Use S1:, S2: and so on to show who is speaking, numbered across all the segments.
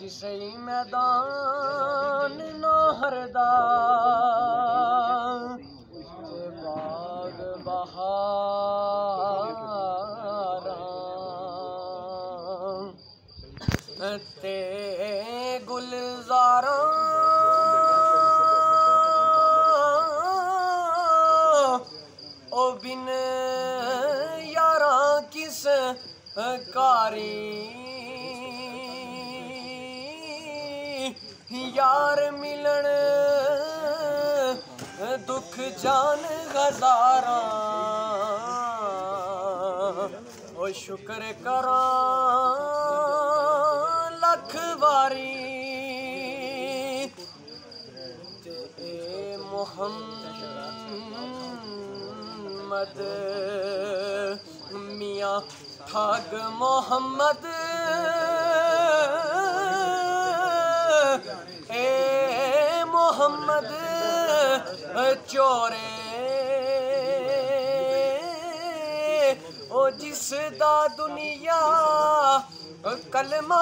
S1: किसे मैदान ना हरदा ते बाग बहारां ते गुलजारां ओ बिन यारां किस कारी यार मिलन दुख जान हजारा ओ शुक्र करा लख वारी ते मोहम्मद मियाँ ठग मोहम्मद मोहम्मद चोरे ओ जिस दा दुनिया कलमा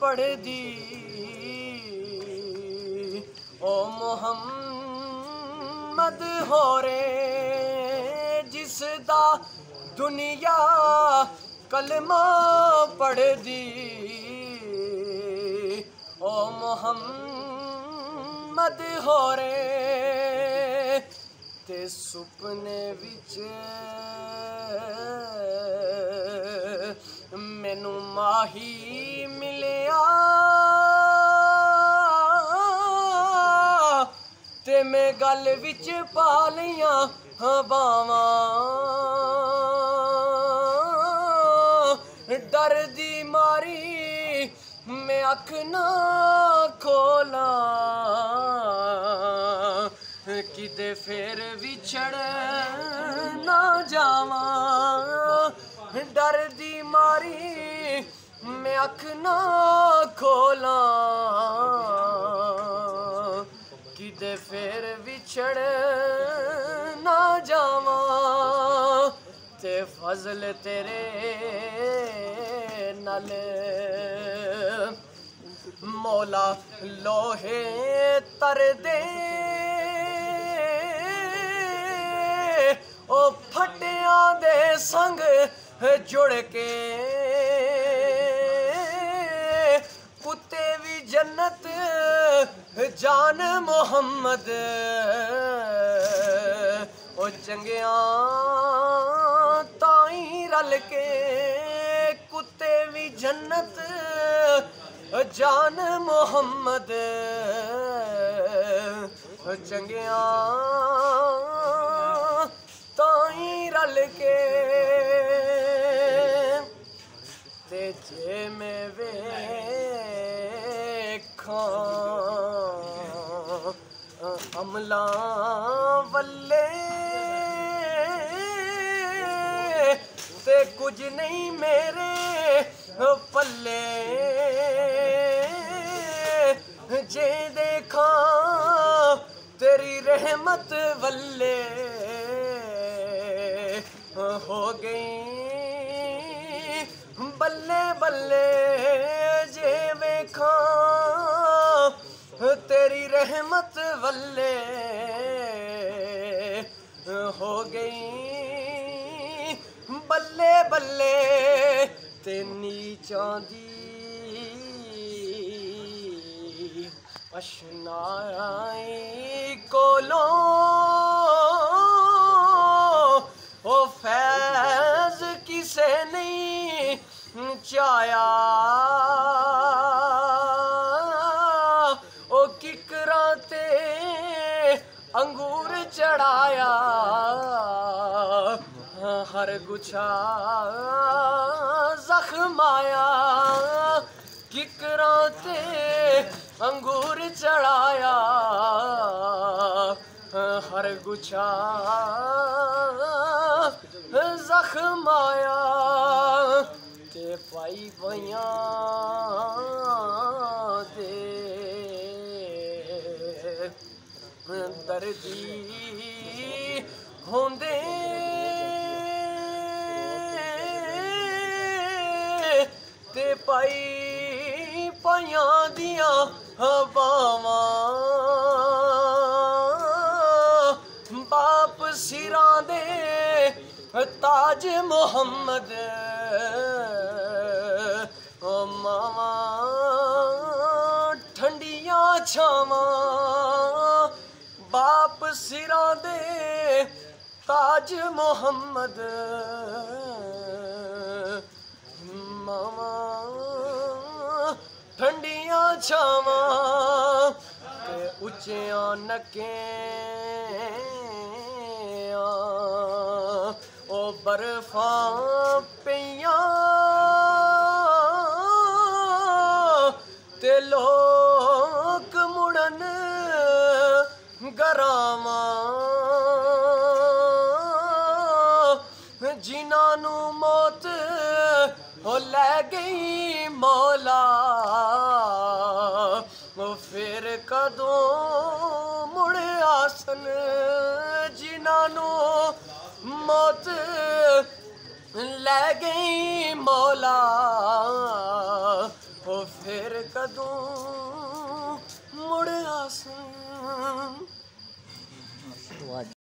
S1: पढ़ दी ओ मोहम्मद हो रे जिस दा दुनिया कलमा पढ़ दी ओ मोहम्मद हो रे ते सुपने विच मैनू माही मिलिया ते मैं गल विच पा लिया बावां डर दी मारी मैं अख ना खोला किते फिर विछड़ ना जावा डर दी मारी मैं अख ना खोला किते फिर विछड़ ना जावा ते फजल तेरे नल मौला लोहे तर दे ओ फटियां दे संग जुड़ के कुत्ते भी जन्नत जान मोहम्मद ओ चंगिया ताई रल के कुत्ते भी जन्नत जान मोहम्मद चंगिया ताई रल के ते जे मैं वेखां अमला वल्ले ते कुछ नहीं मेरे पल्ले जे देखा तेरी रहमत वल्ले हो गई बल्ले बल्ले जे देखा तेरी रहमत वल्ले हो गई बल्ले बल्ले ते नीचां दी अशनाई कोलों ओ फैज किसे नहीं चाया ओ किकरा ते अंगूर चढ़ाया हर गुच्छा जख्म आया किकरा ते अंगूर चढ़ाया हर गुच्छा जख्म आया ते पाई बइयां दे दर्दी होंदे ते पाई पाइयां दियां बावां बाप सिरां दे ताज मोहम्मद मावां ठंडियां छावां बाप सिरां दे ताज मोहम्मद मावां ठंडियां छावां ते उच्चियां नक्कें ओ बर्फां पेइयां ते लोक मुड़न गरावां जिन्हां नू मौत ओ लै गई मौला ओ फिर कदों मुड़ आसन जिन्हां नू मौत लै गई मौला ओ फिर कदों मुड़ आसन।